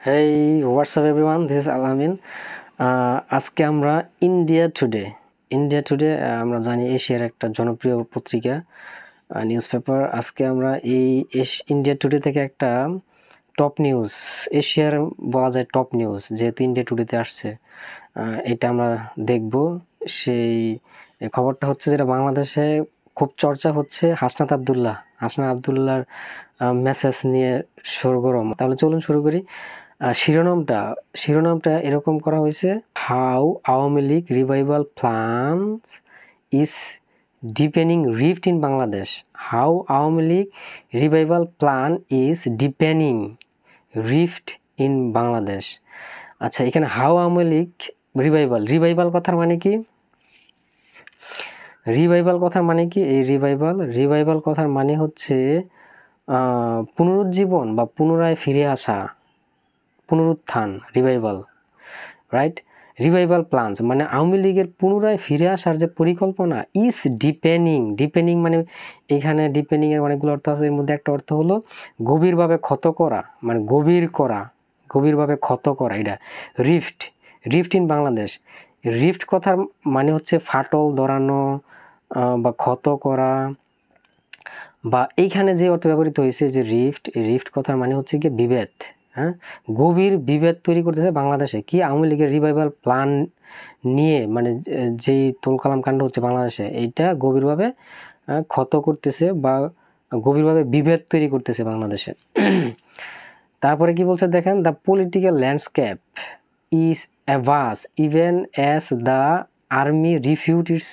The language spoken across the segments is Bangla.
Hey WhatsApp everyone, this is আলামিন। আজকে আমরা ইন্ডিয়া টুডে আমরা জানি এশিয়ার একটা জনপ্রিয় পত্রিকা, নিউজ পেপার। আজকে আমরা এই ইন্ডিয়া টুডে থেকে একটা টপ নিউজ, এশিয়ার বলা যায় টপ নিউজ, যেহেতু ইন্ডিয়া টুডেতে আসছে, এটা আমরা দেখব। সেই খবরটা হচ্ছে যেটা বাংলাদেশে খুব চর্চা হচ্ছে, হাসনাত আবদুল্লাহর মেসেজ নিয়ে সরগরম। তাহলে চলুন শুরু করি। শিরোনামটা এরকম করা হয়েছে, how Awami League revival plans is deepening rift in Bangladesh. How Awami League revival plan is deepening rift in Bangladesh. আচ্ছা, এখানে হাউ আওয়ামী লীগ রিভাইভাল কথার মানে কি? এই রিভাইভাল কথার মানে হচ্ছে পুনরুজ্জীবন বা পুনরায় ফিরে আসা, পুনরুত্থান, রাইট? রিভাইভাল প্ল্যানস মানে আওয়ামী লীগের পুনরায় ফিরে আসার যে পরিকল্পনা ইজ ডিপেনিং মানে এখানে ডিপেনিং এর অনেকগুলো অর্থ আছে। এর মধ্যে একটা অর্থ হলো গভীরভাবে ক্ষত করা, মানে গভীরভাবে ক্ষত করা। এটা রিফট ইন বাংলাদেশ। রিফট কথার মানে হচ্ছে ফাটল ধরানো বা ক্ষত করা, বা এইখানে যে অর্থ ব্যবহৃত হয়েছে যে রিফট কথার মানে হচ্ছে কি বিভেদ। গভীর বিভেদ তৈরি করতেছে বাংলাদেশে। কি আওয়ামী লীগের রিভাইভাল প্ল্যান নিয়ে, মানে যেই তোলকালাম কাণ্ড হচ্ছে বাংলাদেশে, এইটা গভীরভাবে ক্ষত করতেছে বা গভীরভাবে বিভেদ তৈরি করতেছে বাংলাদেশে। তারপরে কি বলছে দেখেন, the political landscape is abuzz even as the army refute its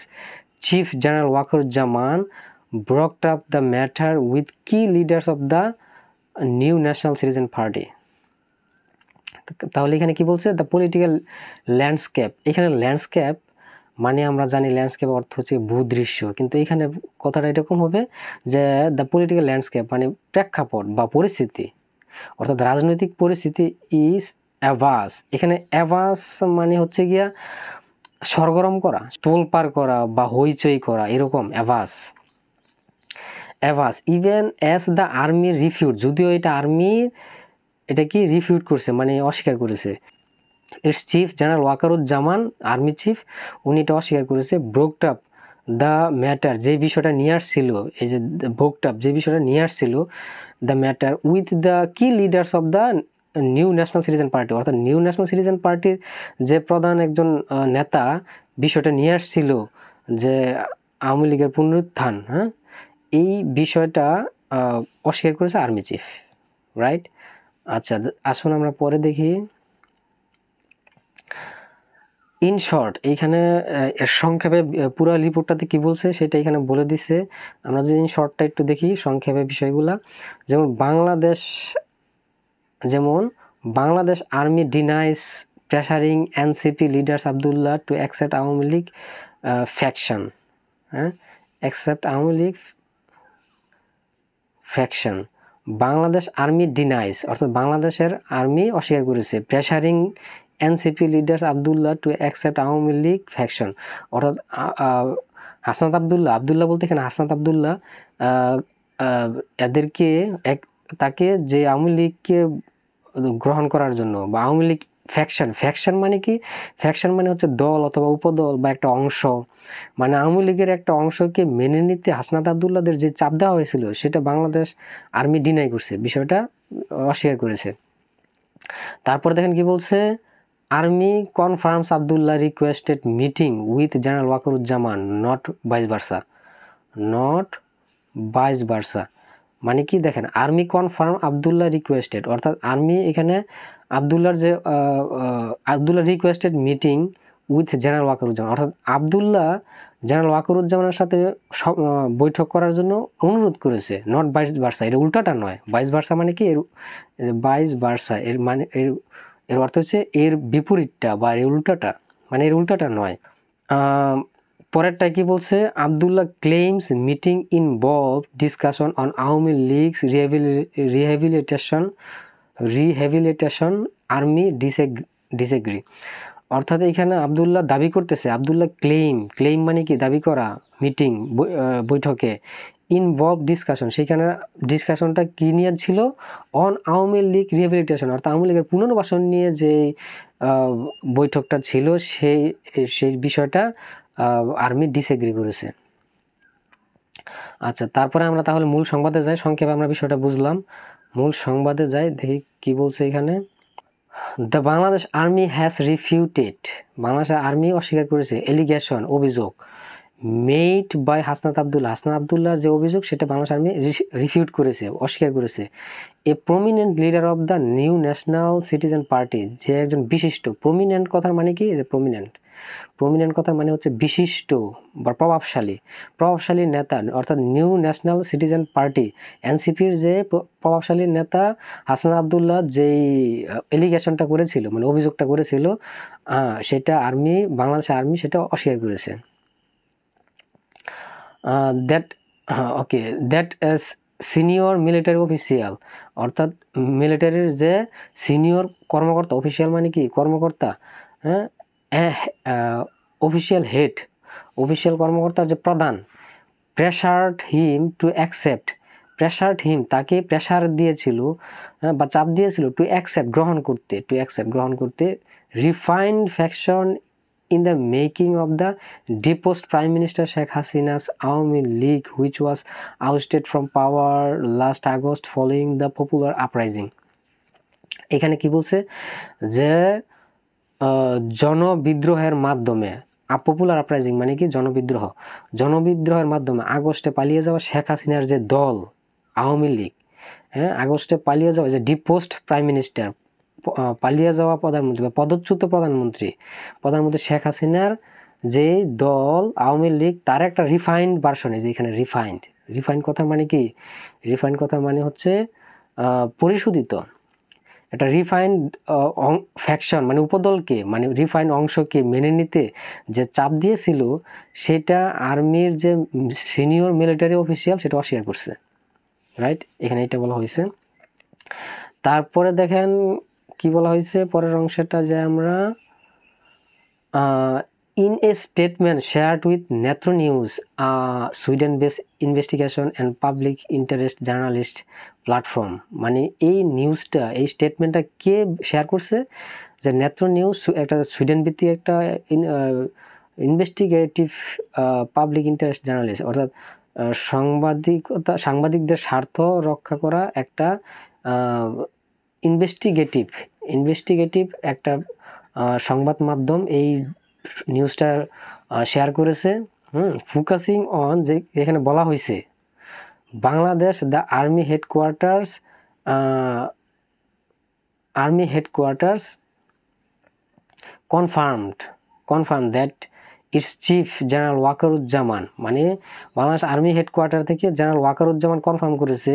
chief general Waker-Uz-Zaman brought up the matter with key leaders of the New National Citizen Party. তাহলে এখানে কি বলছে, দ্য পলিটিক্যাল ল্যান্ডস্কেপ। এখানে ল্যান্ডস্কেপ মানে আমরা জানি ল্যান্ডস্কেপ অর্থ হচ্ছে ভূদৃশ্য, কিন্তু এখানে কথাটা এরকম হবে যে দ্য পলিটিক্যাল ল্যান্ডস্কেপ মানে প্রেক্ষাপট বা পরিস্থিতি, অর্থাৎ রাজনৈতিক পরিস্থিতি ইজ অ্যাভাস। এখানে অ্যাভাস মানে হচ্ছে গিয়া সরগরম করা, তোলপাড় করা বা হইচই করা, এরকম abuzz even as the army refute, যদিও এটা আর্মি এটা কি রিফিউট করছে, মানে অস্বীকার করেছে। It's chief general Wakeruzzaman, army chief, উনি এটা অস্বীকার করেছে। ব্রোকড আপ দ্য ম্যাটার, যে বিষয়টা নিয়ে আসছিল, এই যে ব্রোকড আপ যে বিষয়টা নিয়ে আসছিল, দ্য ম্যাটার উইথ দ্য কি leaders of the new national citizen party, অর্থাৎ নিউ ন্যাশনাল সিটিজেন পার্টির যে প্রধান একজন নেতা বিষয়টা নিয়ে আসছিল, যে আওয়ামী লীগের পুনরুত্থান, এই বিষয়টা অস্বীকার করেছে আর্মি চিফ, রাইট? আচ্ছা, আসুন আমরা পরে দেখি। ইন শর্ট, এইখানে সংক্ষেপে পুরো রিপোর্টটাতে কি বলছে সেটা এখানে বলে দিছে। আমরা যদি ইন শর্টটা একটু দেখি সংক্ষেপে বিষয়গুলা, যেমন Bangladesh army denies pressuring NCP leaders Abdullah to accept Awami League faction. Bangladesh army denies, অর্থাৎ বাংলাদেশের আর্মি অস্বীকার করেছে, pressuring NCP leaders Abdullah to accept Awami League faction, অর্থাৎ হাসনাত আবদুল্লাহ বলতে এখানে হাসনাত আবদুল্লাহ এদেরকে তাকে যে আওয়ামী লীগকে গ্রহণ করার জন্য, বা আওয়ামী লীগ ফ্যাকশন মানে কি? ফ্যাকশন মানে হচ্ছে দল অথবা উপদল বা একটা অংশ, মানে আওয়ামী লীগের একটা অংশকে মেনে নিতে হাসনাত আবদুল্লাহদের যে চাপ দেওয়া হয়েছিল সেটা বাংলাদেশ আর্মি ডিনাই করছে, বিষয়টা অস্বীকার করেছে। তারপর দেখেন কি বলছে, army confirms Abdullah requested meeting with general Wakeruzzaman, not vice versa. মানে কি দেখেন, আর্মি কনফার্ম আবদুল্লাহ রিকোয়েস্টেড, অর্থাৎ আর্মি এখানে Abdullah requested meeting with general Wakeruzzaman, অর্থাৎ আবদুল্লাহ জেনারেল ওয়াকারুজ্জামানের সাথে বৈঠক করার জন্য অনুরোধ করেছে, নট ভাইস ভার্সা। এর উল্টাটা নয়। ভাইস ভার্সা মানে কি? ভাইস ভার্সা এর মানে এর অর্থ হচ্ছে এর বিপরীতটা বা এর উল্টাটা, মানে এর উল্টাটা নয়। পরেরটা কি বলছে, Abdullah claims meeting involve discussion on Awami League's rehabilitation army disagree, অর্থাৎ এখানে আবদুল্লাহ দাবি করতেছে, আবদুল্লাহ ক্লেইম মানে কি? দাবি করা, মিটিং বৈঠকে ইনভলভ ডিসকাশন, সেখানে ডিসকাশনটা কি নিয়ে ছিল, অন আওয়ামী লীগ রিহ্যাবিলিটেশন, অর্থাৎ আওয়ামী লীগের পুনর্বাসন নিয়ে যে বৈঠকটা ছিল সেই বিষয়টা আর্মি ডিসএগ্রি করেছে। আচ্ছা, তারপরে আমরা তাহলে মূল সংবাদে যাই, সংক্ষেপে আমরা বিষয়টা বুঝলাম। মূল সংবাদে যাই, দেখি কি বলছে এখানে। The Bangladesh army has refuted, Bangladesh army অস্বীকার করেছে এলিগেশন, অভিযোগ মেড বাই হাসনাত আবদুল্লাহ, হাসনাত আবদুল্লাহর যে অভিযোগ সেটা বাংলাদেশ আর্মি রিফিউট করেছে, অস্বীকার করেছে। A prominent leader of the new national citizen party, যে একজন বিশিষ্ট, প্রমিনেন্ট কথার মানে কি, যে প্রমিনেন্ট কথার মানে হচ্ছে বিশিষ্ট বা প্রভাবশালী নেতা, অর্থাৎ নিউ ন্যাশনাল সিটিজেন পার্টি এনসিপির যে প্রভাবশালী নেতা হাসনাত আবদুল্লাহ যেই এলিগেশনটা করেছিল, মানে অভিযোগটা করেছিল, সেটা বাংলাদেশ আর্মি সেটা অস্বীকার করেছে। That as senior military official, অর্থাৎ মিলিটারির যে সিনিয়র কর্মকর্তা, অফিসিয়াল মানে কি কর্মকর্তা, অফিসিয়াল কর্মকর্তার যে প্রধান, প্রেশার্ড হিম তাকে প্রেশার দিয়েছিল বা চাপ দিয়েছিল, টু অ্যাকসেপ্ট গ্রহণ করতে refined faction in the making of the deposed Prime Minister Sheikh Hasina's Awami League, which was ousted from power last August following the popular uprising. এখানে কি বলছে, যে জনবিদ্রোহের মাধ্যমে, পপুলার আপরাইজিং মানে কি জনবিদ্রোহের মাধ্যমে আগস্টে পালিয়ে যাওয়া শেখ হাসিনার যে দল আওয়ামী লীগ, আগস্টে পালিয়ে যাওয়া যে ডিপোস্ট প্রাইম মিনিস্টার, পালিয়ে যাওয়া প্রধানমন্ত্রী বা পদচ্যুত প্রধানমন্ত্রী শেখ হাসিনার যে দল আওয়ামী লীগ, তার একটা রিফাইন্ড ভার্সনে, যে এখানে রিফাইন্ড কথা মানে কি, রিফাইন্ড কথা মানে হচ্ছে পরিশোধিত, একটা রিফাইন্ড ফ্যাকশন মানে উপদলকে, মানে রিফাইন্ড অংশকে মেনে নিতে যে চাপ দিয়েছিল, সেটা আর্মির যে সিনিয়র মিলিটারি অফিসিয়াল সেটা অস্বীকার করছে, রাইট, এখানে এটা বলা হয়েছে। তারপরে দেখেন কি বলা হয়েছে পরের অংশটা, যে আমরা in a statement shared with Netra news, Sweden base investigation and public interest journalist platform, মানে এই নিউজটা, এই স্টেটমেন্টটা কে শেয়ার করছে, যে নেত্র নিউজ, একটা সুইডেন ভিত্তিক একটা ইনভেস্টিগেটিভ পাবলিক ইন্টারেস্ট জার্নালিস্ট, অর্থাৎ সাংবাদিকদের স্বার্থ রক্ষা করা একটা ইনভেস্টিগেটিভ একটা সংবাদ মাধ্যম এই নিউজটা শেয়ার করেছে। ফোকাসিং অন, যে এখানে বলা হয়েছে Bangladesh, the army headquarters confirm that it's chief general Wakeruzzaman, মানে বাংলাদেশ আর্মি হেডকোয়ার্টার থেকে জেনারেল ওয়াকারুজ্জামান কনফার্ম করেছে,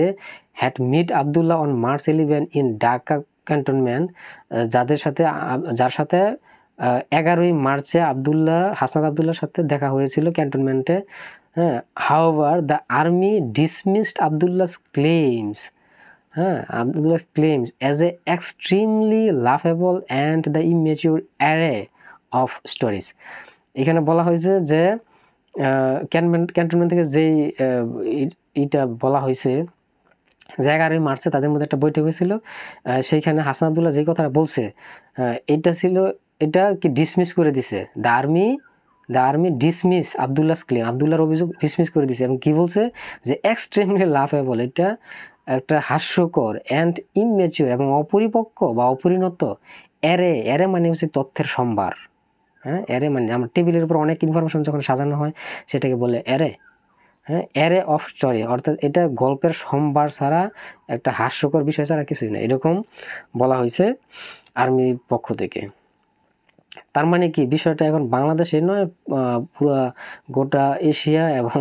had meet Abdullah on March 11 in Dhaka cantonment, যার সাথে 11ই মার্চে হাসনাত আবদুল্লাহর সাথে দেখা হয়েছিল ক্যান্টনমেন্টে। However the army dismissed Abdullah's claims as a extremely laughable and the immature array of stories. এখানে বলা হয়েছে যে ক্যান্টনমেন্ট থেকে যেই এটা বলা হয়েছে, যে 11ই মার্চে তাদের মধ্যে একটা বৈঠক হয়েছিল, সেইখানে হাসনাত আবদুল্লাহ যে কথাটা বলছে, এটা কি ডিসমিস করে দিছে, দ্য আর্মি ডিসমিস আবদুল্লাহ's claim, আবদুল্লাহর অভিযোগ ডিসমিস করে দিছে, এবং কি বলছে, যে এক্সট্রিমলি লাফেবল, এটা একটা হাস্যকর, অ্যান্ড ইমম্যাচিউর এবং অপরিপক্ক বা অপরিণত, এরে মানে হচ্ছে তথ্যের সম্ভার, এরে মানে আমার টেবিলের উপর অনেক ইনফরমেশন যখন সাজানো হয় সেটাকে বলে এরে অফ স্টোরি, অর্থাৎ এটা গল্পের সম্ভার ছাড়া, একটা হাস্যকর বিষয় ছাড়া কিছুই না, এরকম বলা হয়েছে আর্মির পক্ষ থেকে। তার মানে কি, বিষয়টা এখন বাংলাদেশে নয়, পুরো গোটা এশিয়া এবং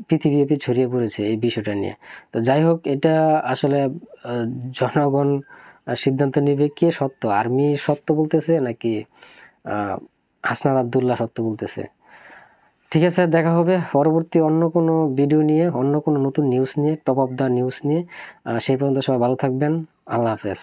পৃথিবীব্যাপী ছড়িয়ে পড়েছে এই বিষয়টা নিয়ে। তো যাই হোক, এটা আসলে জনগণ সিদ্ধান্ত নেবে কে সত্য, আর্মি সত্য বলতেছে নাকি হাসনাত আবদুল্লাহ সত্য বলতেছে। ঠিক আছে, দেখা হবে পরবর্তী অন্য কোনো ভিডিও নিয়ে, অন্য কোনো নতুন নিউজ নিয়ে, টপ অফ দ্য নিউজ নিয়ে। সেই পর্যন্ত সবাই ভালো থাকবেন, আল্লাহ হাফেজ।